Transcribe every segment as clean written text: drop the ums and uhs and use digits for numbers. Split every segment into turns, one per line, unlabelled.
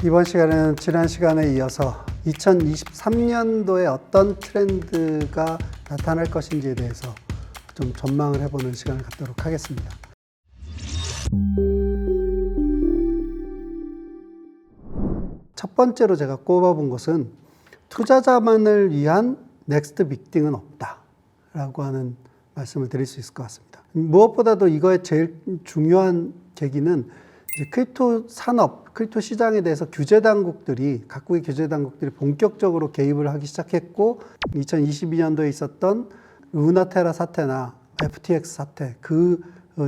이번 시간에는 지난 시간에 이어서 2023년도에 어떤 트렌드가 나타날 것인지에 대해서 좀 전망을 해보는 시간을 갖도록 하겠습니다. 첫 번째로 제가 꼽아본 것은 투자자만을 위한 넥스트 빅띵은 없다 라고 하는 말씀을 드릴 수 있을 것 같습니다. 무엇보다도 이거의 제일 중요한 계기는 이제 크립토 산업, 크립토 시장에 대해서 규제 당국들이, 각국의 규제 당국들이 본격적으로 개입을 하기 시작했고, 2022년도에 있었던 루나테라 사태나 FTX 사태, 그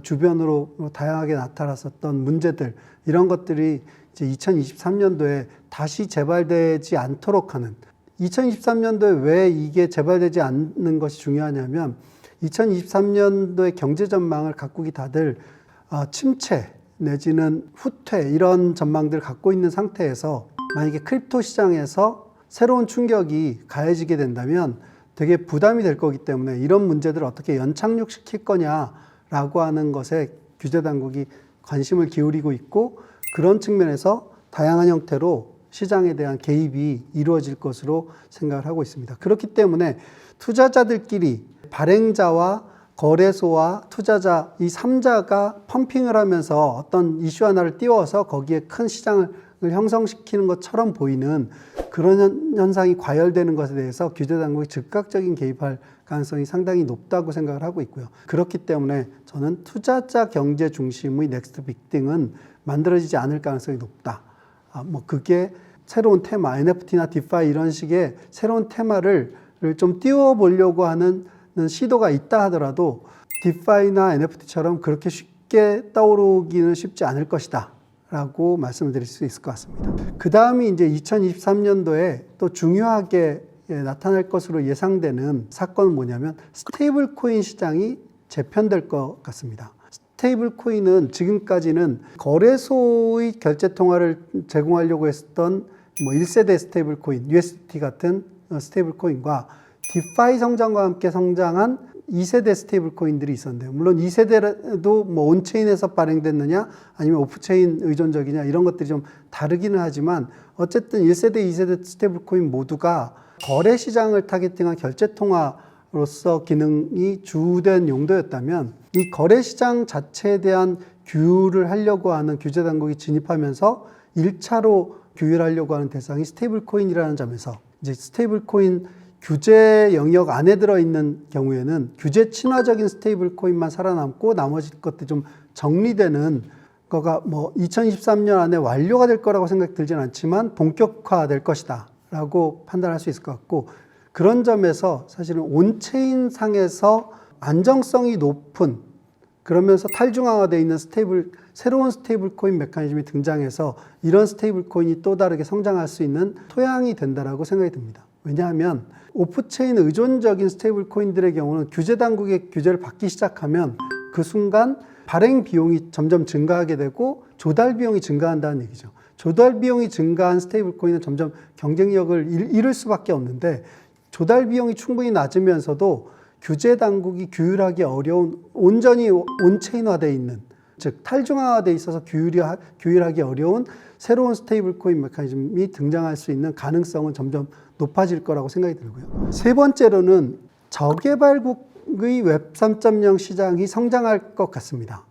주변으로 다양하게 나타났었던 문제들, 이런 것들이 이제 2023년도에 다시 재발되지 않도록 하는, 2023년도에 왜 이게 재발되지 않는 것이 중요하냐면 2023년도의 경제 전망을 각국이 다들 침체 내지는 후퇴 이런 전망들을 갖고 있는 상태에서 만약에 크립토 시장에서 새로운 충격이 가해지게 된다면 되게 부담이 될 거기 때문에 이런 문제들을 어떻게 연착륙시킬 거냐라고 하는 것에 규제 당국이 관심을 기울이고 있고, 그런 측면에서 다양한 형태로 시장에 대한 개입이 이루어질 것으로 생각을 하고 있습니다. 그렇기 때문에 투자자들끼리 발행자와 거래소와 투자자 이 3자가 펌핑을 하면서 어떤 이슈 하나를 띄워서 거기에 큰 시장을 형성시키는 것처럼 보이는 그런 현상이 과열되는 것에 대해서 규제 당국이 즉각적인 개입할 가능성이 상당히 높다고 생각을 하고 있고요. 그렇기 때문에 저는 투자자 경제 중심의 넥스트 빅띵은 만들어지지 않을 가능성이 높다. 그게 새로운 테마, NFT나 디파이 이런 식의 새로운 테마를 좀 띄워보려고 하는 시도가 있다 하더라도 디파이나 NFT처럼 그렇게 쉽게 떠오르기는 쉽지 않을 것이다 라고 말씀을 드릴 수 있을 것 같습니다. 그 다음이 이제 2023년도에 또 중요하게 나타날 것으로 예상되는 사건은 뭐냐면 스테이블 코인 시장이 재편될 것 같습니다. 스테이블 코인은 지금까지는 거래소의 결제 통화를 제공하려고 했던 1세대 스테이블 코인, USDT 같은 스테이블 코인과 디파이 성장과 함께 성장한 2세대 스테이블 코인들이 있었는데요. 물론 2세대도 온체인에서 발행됐느냐 아니면 오프체인 의존적이냐 이런 것들이 좀 다르기는 하지만 어쨌든 1세대, 2세대 스테이블 코인 모두가 거래 시장을 타겟팅한 결제 통화로서 기능이 주된 용도였다면 이 거래 시장 자체에 대한 규율을 하려고 하는 규제 당국이 진입하면서 1차로 규율하려고 하는 대상이 스테이블 코인이라는 점에서 이제 스테이블 코인 규제 영역 안에 들어있는 경우에는 규제 친화적인 스테이블 코인만 살아남고 나머지 것들이 좀 정리되는 거가 2023년 안에 완료가 될 거라고 생각 들진 않지만 본격화될 것이다 라고 판단할 수 있을 것 같고, 그런 점에서 사실은 온체인 상에서 안정성이 높은, 그러면서 탈중앙화되어 있는 새로운 스테이블 코인 메커니즘이 등장해서 이런 스테이블 코인이 또 다르게 성장할 수 있는 토양이 된다라고 생각이 듭니다. 왜냐하면 오프체인 의존적인 스테이블 코인들의 경우는 규제 당국의 규제를 받기 시작하면 그 순간 발행 비용이 점점 증가하게 되고 조달 비용이 증가한다는 얘기죠. 조달 비용이 증가한 스테이블 코인은 점점 경쟁력을 잃을 수밖에 없는데, 조달 비용이 충분히 낮으면서도 규제 당국이 규율하기 어려운, 온전히 온체인화되어 있는, 즉 탈중앙화되어 있어서 규율하기 어려운 새로운 스테이블 코인 메커니즘이 등장할 수 있는 가능성은 점점 높아질 거라고 생각이 들고요. 세 번째로는 저개발국의 웹 3.0 시장이 성장할 것 같습니다.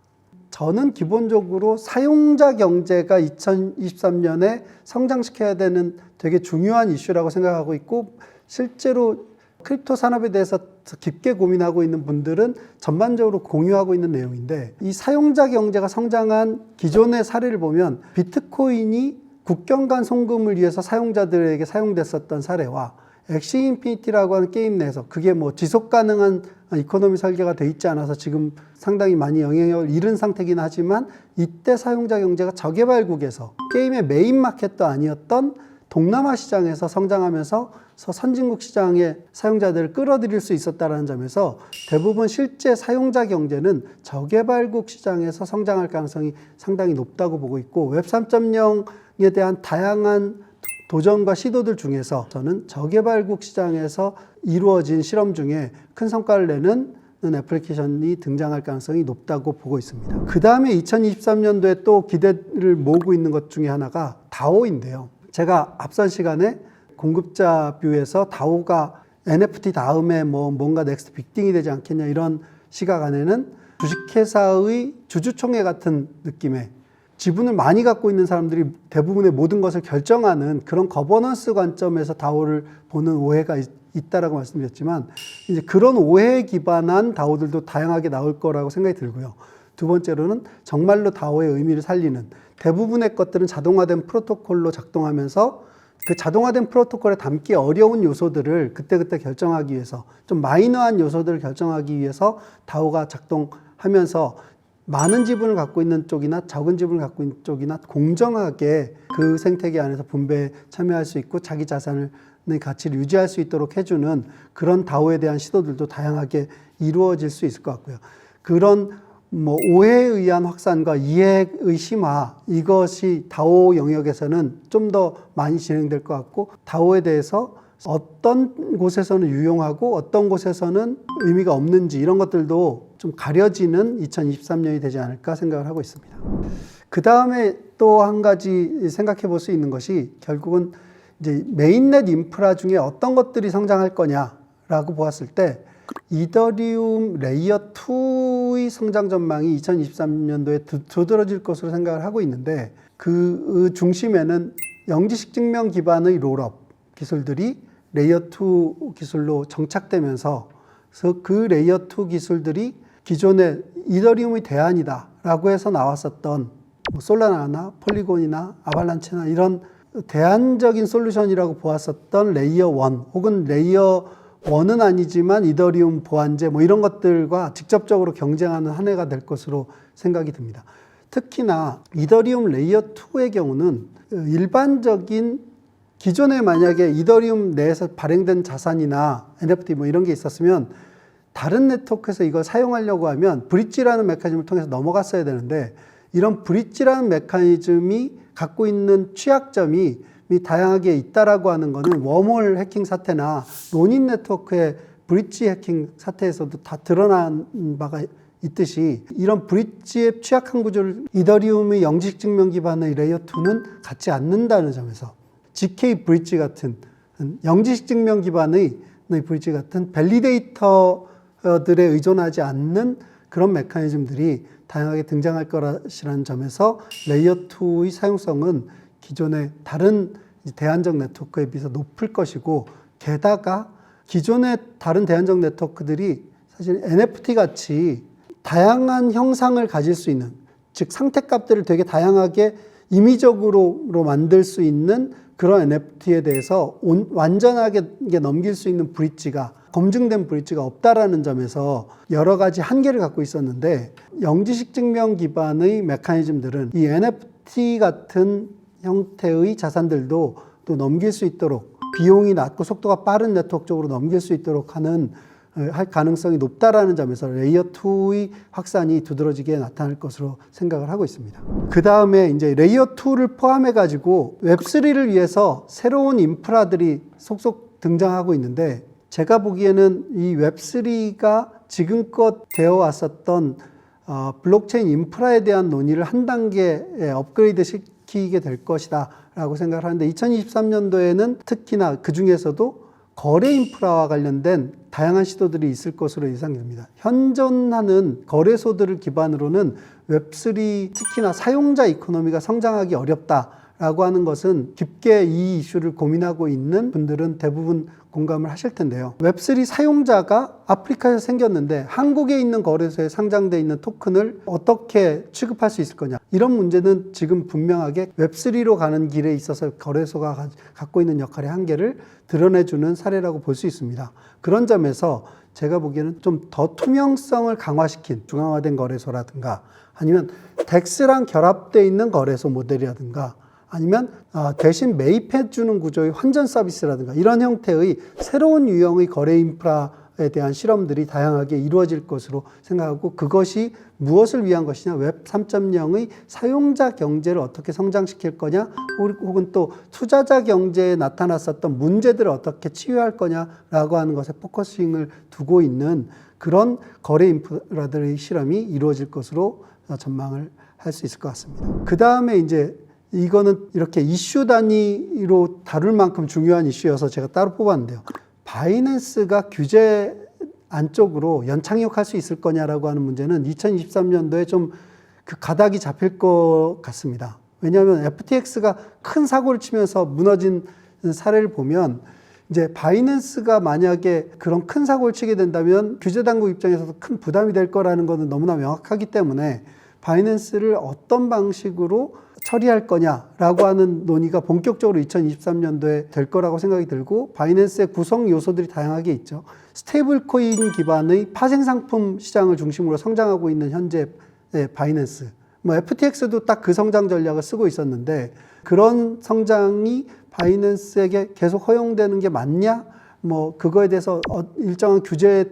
저는 기본적으로 사용자 경제가 2023년에 성장시켜야 되는 되게 중요한 이슈라고 생각하고 있고, 실제로 크립토 산업에 대해서 깊게 고민하고 있는 분들은 전반적으로 공유하고 있는 내용인데, 이 사용자 경제가 성장한 기존의 사례를 보면 비트코인이 국경 간 송금을 위해서 사용자들에게 사용됐었던 사례와 엑시 인피니티라고 하는 게임 내에서 그게 지속 가능한 이코노미 설계가 돼 있지 않아서 지금 상당히 많이 영향력을 잃은 상태긴 하지만, 이때 사용자 경제가 저개발국에서 게임의 메인 마켓도 아니었던 동남아 시장에서 성장하면서 선진국 시장의 사용자들을 끌어들일 수 있었다는 점에서 대부분 실제 사용자 경제는 저개발국 시장에서 성장할 가능성이 상당히 높다고 보고 있고, 웹 3.0에 대한 다양한 도전과 시도들 중에서 저는 저개발국 시장에서 이루어진 실험 중에 큰 성과를 내는 애플리케이션이 등장할 가능성이 높다고 보고 있습니다. 그 다음에 2023년도에 또 기대를 모으고 있는 것 중에 하나가 다오인데요. 제가 앞선 시간에 공급자 뷰에서 다오가 NFT 다음에 뭔가 넥스트 빅띵이 되지 않겠냐 이런 시각 안에는 주식회사의 주주총회 같은 느낌의 지분을 많이 갖고 있는 사람들이 대부분의 모든 것을 결정하는 그런 거버넌스 관점에서 다오를 보는 오해가 있다라고 말씀드렸지만 이제 그런 오해에 기반한 다오들도 다양하게 나올 거라고 생각이 들고요. 두 번째로는 정말로 다오의 의미를 살리는 대부분의 것들은 자동화된 프로토콜로 작동하면서 그 자동화된 프로토콜에 담기 어려운 요소들을 그때그때 결정하기 위해서 좀 마이너한 요소들을 결정하기 위해서 다오가 작동하면서 많은 지분을 갖고 있는 쪽이나 적은 지분을 갖고 있는 쪽이나 공정하게 그 생태계 안에서 분배에 참여할 수 있고 자기 자산의 가치를 유지할 수 있도록 해주는 그런 다오에 대한 시도들도 다양하게 이루어질 수 있을 것 같고요. 그런 오해에 의한 확산과 이해의 심화, 이것이 다오 영역에서는 좀 더 많이 진행될 것 같고, 다오에 대해서 어떤 곳에서는 유용하고 어떤 곳에서는 의미가 없는지 이런 것들도 좀 가려지는 2023년이 되지 않을까 생각을 하고 있습니다. 그 다음에 또 한 가지 생각해 볼 수 있는 것이 결국은 이제 메인넷 인프라 중에 어떤 것들이 성장할 거냐라고 보았을 때 이더리움 레이어 2의 성장 전망이 2023년도에 두드러질 것으로 생각을 하고 있는데 그 중심에는 영지식 증명 기반의 롤업 기술들이 레이어 2 기술로 정착되면서 그 레이어 2 기술들이 기존의 이더리움의 대안이다 라고 해서 나왔었던 솔라나나 폴리곤이나 아발란체나 이런 대안적인 솔루션이라고 보았었던 레이어 1 혹은 레이어 1은 아니지만 이더리움 보안제 이런 것들과 직접적으로 경쟁하는 한 해가 될 것으로 생각이 듭니다. 특히나 이더리움 레이어 2의 경우는 일반적인 기존에 만약에 이더리움 내에서 발행된 자산이나 NFT 이런 게 있었으면 다른 네트워크에서 이걸 사용하려고 하면 브릿지라는 메커니즘을 통해서 넘어갔어야 되는데 이런 브릿지라는 메커니즘이 갖고 있는 취약점이 다양하게 있다라고 하는 것은 웜홀 해킹 사태나 론인 네트워크의 브릿지 해킹 사태에서도 다 드러난 바가 있듯이 이런 브릿지의 취약한 구조를 이더리움의 영지식 증명 기반의 레이어 2는 갖지 않는다는 점에서 GK 브릿지 같은 영지식 증명 기반의 브릿지 같은 밸리데이터들에 의존하지 않는 그런 메커니즘들이 다양하게 등장할 거라는 점에서 레이어 2의 사용성은 기존의 다른 대안적 네트워크에 비해서 높을 것이고 게다가 기존의 다른 대안적 네트워크들이 사실 NFT 같이 다양한 형상을 가질 수 있는 즉 상태값들을 되게 다양하게 임의적으로 만들 수 있는 그런 NFT에 대해서 완전하게 넘길 수 있는 브릿지가 검증된 브릿지가 없다라는 점에서 여러 가지 한계를 갖고 있었는데 영지식 증명 기반의 메커니즘들은 이 NFT 같은 형태의 자산들도 또 넘길 수 있도록 비용이 낮고 속도가 빠른 네트워크 쪽으로 넘길 수 있도록 할 가능성이 높다라는 점에서 레이어 2의 확산이 두드러지게 나타날 것으로 생각을 하고 있습니다. 그 다음에 이제 레이어 2를 포함해 가지고 웹3를 위해서 새로운 인프라들이 속속 등장하고 있는데 제가 보기에는 이 웹3가 지금껏 되어 왔었던 블록체인 인프라에 대한 논의를 한 단계 업그레이드 시키게 될 것이다 라고 생각을 하는데 2023년도에는 특히나 그 중에서도 거래 인프라와 관련된 다양한 시도들이 있을 것으로 예상됩니다. 현존하는 거래소들을 기반으로는 웹3 특히나 사용자 이코노미가 성장하기 어렵다라고 하는 것은 깊게 이 이슈를 고민하고 있는 분들은 대부분 공감을 하실 텐데요. 웹3 사용자가 아프리카에서 생겼는데 한국에 있는 거래소에 상장되어 있는 토큰을 어떻게 취급할 수 있을 거냐. 이런 문제는 지금 분명하게 웹3로 가는 길에 있어서 거래소가 갖고 있는 역할의 한계를 드러내주는 사례라고 볼 수 있습니다. 그런 점에서 제가 보기에는 좀 더 투명성을 강화시킨 중앙화된 거래소라든가 아니면 덱스랑 결합되어 있는 거래소 모델이라든가 아니면 대신 매입해주는 구조의 환전 서비스라든가 이런 형태의 새로운 유형의 거래 인프라에 대한 실험들이 다양하게 이루어질 것으로 생각하고 그것이 무엇을 위한 것이냐 웹 3.0의 사용자 경제를 어떻게 성장시킬 거냐 혹은 또 투자자 경제에 나타났었던 문제들을 어떻게 치유할 거냐라고 하는 것에 포커싱을 두고 있는 그런 거래 인프라들의 실험이 이루어질 것으로 전망을 할 수 있을 것 같습니다. 그 다음에 이제 이거는 이렇게 이슈 단위로 다룰 만큼 중요한 이슈여서 제가 따로 뽑았는데요. 바이낸스가 규제 안쪽으로 연착륙할 수 있을 거냐라고 하는 문제는 2023년도에 좀 그 가닥이 잡힐 것 같습니다. 왜냐하면 FTX가 큰 사고를 치면서 무너진 사례를 보면 이제 바이낸스가 만약에 그런 큰 사고를 치게 된다면 규제 당국 입장에서도 큰 부담이 될 거라는 것은 너무나 명확하기 때문에 바이낸스를 어떤 방식으로 처리할 거냐라고 하는 논의가 본격적으로 2023년도에 될 거라고 생각이 들고, 바이낸스의 구성 요소들이 다양하게 있죠. 스테이블 코인 기반의 파생상품 시장을 중심으로 성장하고 있는 현재 바이낸스, FTX도 딱 그 성장 전략을 쓰고 있었는데, 그런 성장이 바이낸스에게 계속 허용되는 게 맞냐? 그거에 대해서 일정한 규제에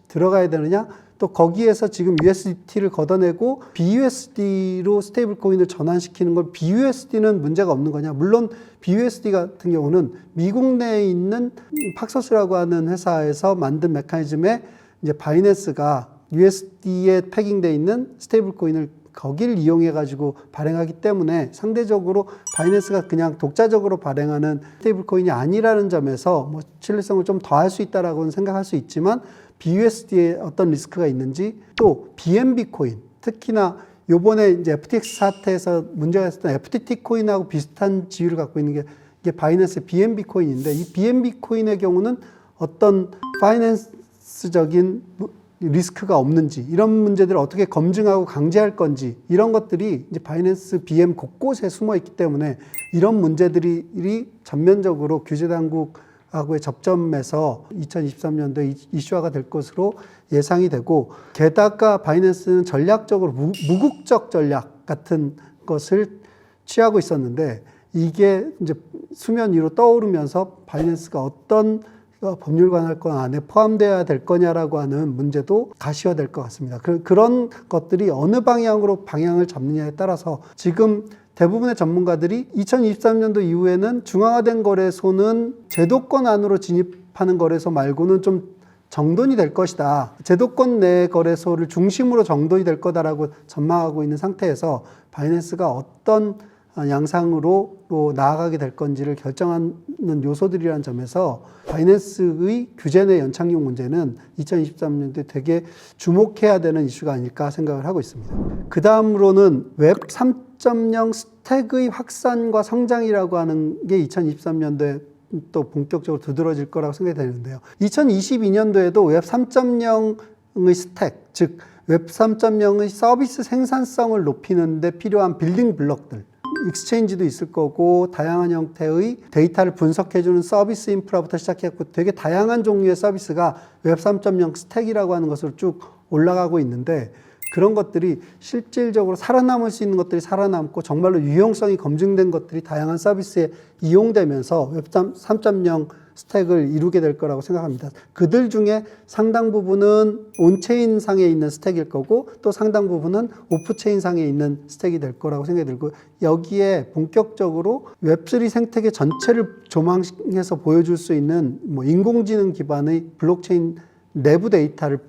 들어가야 되느냐? 또 거기에서 지금 USDT를 걷어내고 BUSD로 스테이블 코인을 전환시키는 건 BUSD는 문제가 없는 거냐? 물론 BUSD 같은 경우는 미국 내에 있는 팍서스라고 하는 회사에서 만든 메커니즘에 이제 바이낸스가 USD에 패깅되어 있는 스테이블 코인을 거기를 이용해 가지고 발행하기 때문에 상대적으로 바이낸스가 그냥 독자적으로 발행하는 스테이블 코인이 아니라는 점에서 신뢰성을 좀 더할 수 있다라고는 생각할 수 있지만, BUSD에 어떤 리스크가 있는지, 또 BNB 코인, 특히나 요번에 이제 FTX 사태에서 문제가 있었던 FTT 코인하고 비슷한 지위를 갖고 있는 게 이게 바이낸스 BNB 코인인데, 이 BNB 코인의 경우는 어떤 파이낸스적인 리스크가 없는지, 이런 문제들을 어떻게 검증하고 강제할 건지, 이런 것들이 이제 바이낸스 BM 곳곳에 숨어 있기 때문에 이런 문제들이 전면적으로 규제 당국하고의 접점에서 2023년도에 이슈화가 될 것으로 예상이 되고, 게다가 바이낸스는 전략적으로 무국적 전략 같은 것을 취하고 있었는데, 이게 이제 수면 위로 떠오르면서 바이낸스가 어떤 법률 관할권 안에 포함되어야 될 거냐라고 하는 문제도 가시화될 것 같습니다. 그런 것들이 어느 방향으로 방향을 잡느냐에 따라서 지금 대부분의 전문가들이 2023년도 이후에는 중앙화된 거래소는 제도권 안으로 진입하는 거래소 말고는 좀 정돈이 될 것이다. 제도권 내 거래소를 중심으로 정돈이 될 거다라고 전망하고 있는 상태에서 바이낸스가 어떤 양상으로 나아가게 될 건지를 결정하는 요소들이라는 점에서 바이낸스의 규제 내 연착륙 문제는 2023년도에 되게 주목해야 되는 이슈가 아닐까 생각을 하고 있습니다. 그 다음으로는 웹 3.0 스택의 확산과 성장이라고 하는 게 2023년도에 또 본격적으로 두드러질 거라고 생각이 되는데요. 2022년도에도 웹 3.0의 스택, 즉 웹 3.0의 서비스 생산성을 높이는 데 필요한 빌딩 블록들, 익스체인지도 있을 거고 다양한 형태의 데이터를 분석해주는 서비스 인프라부터 시작해서 되게 다양한 종류의 서비스가 웹 3.0 스택이라고 하는 것으로 쭉 올라가고 있는데, 그런 것들이 실질적으로 살아남을 수 있는 것들이 살아남고 정말로 유용성이 검증된 것들이 다양한 서비스에 이용되면서 웹 3.0 스택을 이루게 될 거라고 생각합니다. 그들 중에 상당 부분은 온체인 상에 있는 스택일 거고, 또 상당 부분은 오프체인 상에 있는 스택이 될 거라고 생각이 들고, 여기에 본격적으로 웹3 생태계 전체를 조망해서 보여줄 수 있는 인공지능 기반의 블록체인 내부 데이터를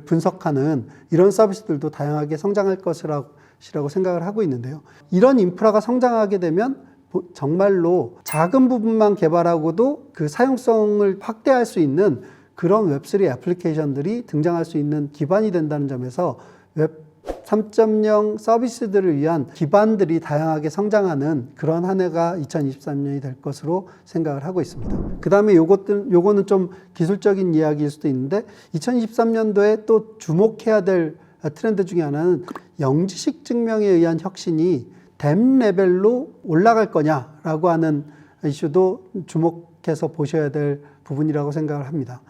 분석하는 이런 서비스들도 다양하게 성장할 것이라고 생각을 하고 있는데요. 이런 인프라가 성장하게 되면 정말로 작은 부분만 개발하고도 그 사용성을 확대할 수 있는 그런 웹3 애플리케이션들이 등장할 수 있는 기반이 된다는 점에서 웹 3.0 서비스들을 위한 기반들이 다양하게 성장하는 그런 한 해가 2023년이 될 것으로 생각을 하고 있습니다. 그 다음에 요거는 좀 기술적인 이야기일 수도 있는데, 2023년도에 또 주목해야 될 트렌드 중에 하나는 영지식 증명에 의한 혁신이 댐 레벨로 올라갈 거냐라고 하는 이슈도 주목해서 보셔야 될 부분이라고 생각을 합니다.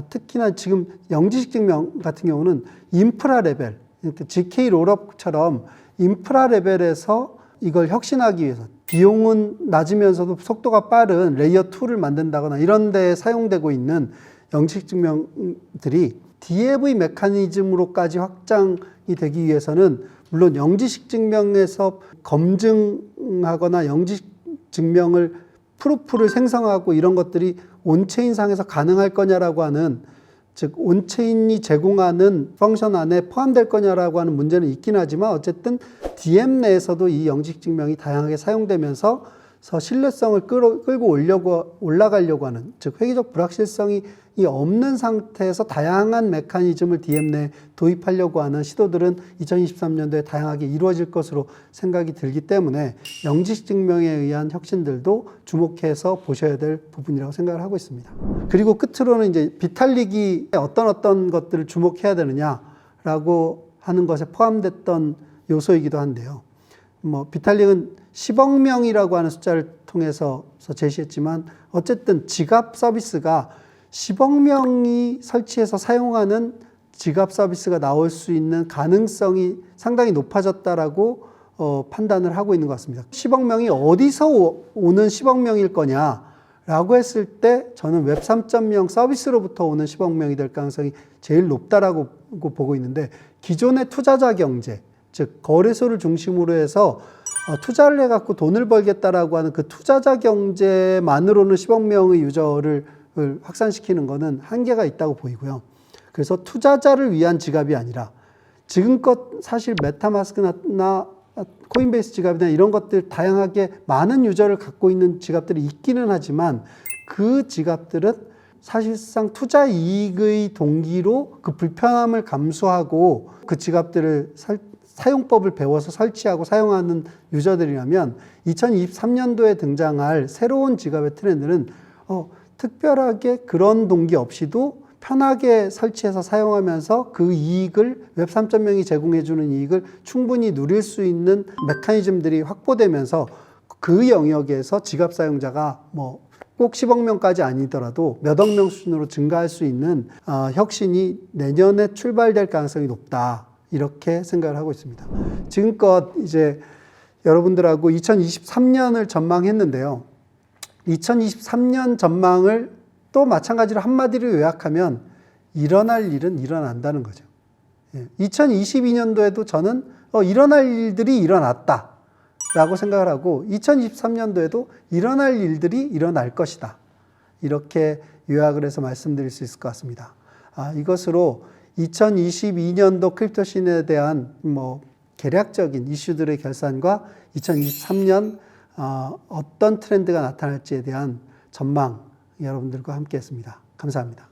특히나 지금 영지식 증명 같은 경우는 인프라 레벨, GK 롤업처럼 인프라 레벨에서 이걸 혁신하기 위해서 비용은 낮으면서도 속도가 빠른 레이어 2를 만든다거나 이런 데에 사용되고 있는 영지식 증명들이 DAV 메커니즘으로까지 확장이 되기 위해서는 물론 영지식 증명에서 검증하거나 영지식 증명을 프루프를 생성하고 이런 것들이 온체인상에서 가능할 거냐라고 하는 즉 온체인이 제공하는 펑션 안에 포함될 거냐라고 하는 문제는 있긴 하지만 어쨌든 DM 내에서도 이 영직 증명이 다양하게 사용되면서 신뢰성을 끌고 올라가려고 하는, 즉 회계적 불확실성이 없는 상태에서 다양한 메커니즘을 DM 내에 도입하려고 하는 시도들은 2023년도에 다양하게 이루어질 것으로 생각이 들기 때문에 영직 증명에 의한 혁신들도 주목해서 보셔야 될 부분이라고 생각을 하고 있습니다. 그리고 끝으로는 이제 비탈릭이 어떤 것들을 주목해야 되느냐라고 하는 것에 포함됐던 요소이기도 한데요. 비탈릭은 10억 명이라고 하는 숫자를 통해서 제시했지만 어쨌든 지갑 서비스가 10억 명이 설치해서 사용하는 지갑 서비스가 나올 수 있는 가능성이 상당히 높아졌다라고 판단을 하고 있는 것 같습니다. 10억 명이 어디서 오는 10억 명일 거냐라고 했을 때 저는 웹 3.0 서비스로부터 오는 10억 명이 될 가능성이 제일 높다라고 보고 있는데, 기존의 투자자 경제, 즉 거래소를 중심으로 해서 투자를 해갖고 돈을 벌겠다라고 하는 그 투자자 경제만으로는 10억 명의 유저를 확산시키는 것은 한계가 있다고 보이고요. 그래서 투자자를 위한 지갑이 아니라 지금껏 사실 메타마스크나 코인베이스 지갑이나 이런 것들 다양하게 많은 유저를 갖고 있는 지갑들이 있기는 하지만 그 지갑들은 사실상 투자 이익의 동기로 그 불편함을 감수하고 그 지갑들을 사용법을 배워서 설치하고 사용하는 유저들이라면 2023년도에 등장할 새로운 지갑의 트렌드는 특별하게 그런 동기 없이도 편하게 설치해서 사용하면서 그 이익을 웹 3.0이 제공해주는 이익을 충분히 누릴 수 있는 메커니즘들이 확보되면서 그 영역에서 지갑 사용자가 꼭 10억 명까지 아니더라도 몇억 명 수준으로 증가할 수 있는 혁신이 내년에 출발될 가능성이 높다. 이렇게 생각을 하고 있습니다. 지금껏 이제 여러분들하고 2023년을 전망했는데요. 2023년 전망을 또 마찬가지로 한마디로 요약하면 일어날 일은 일어난다는 거죠. 2022년도에도 저는 일어날 일들이 일어났다 라고 생각을 하고 2023년도에도 일어날 일들이 일어날 것이다. 이렇게 요약을 해서 말씀드릴 수 있을 것 같습니다. 이것으로 2022년도 크립토 씬에 대한 개략적인 이슈들의 결산과 2023년 어떤 트렌드가 나타날지에 대한 전망 여러분들과 함께 했습니다. 감사합니다.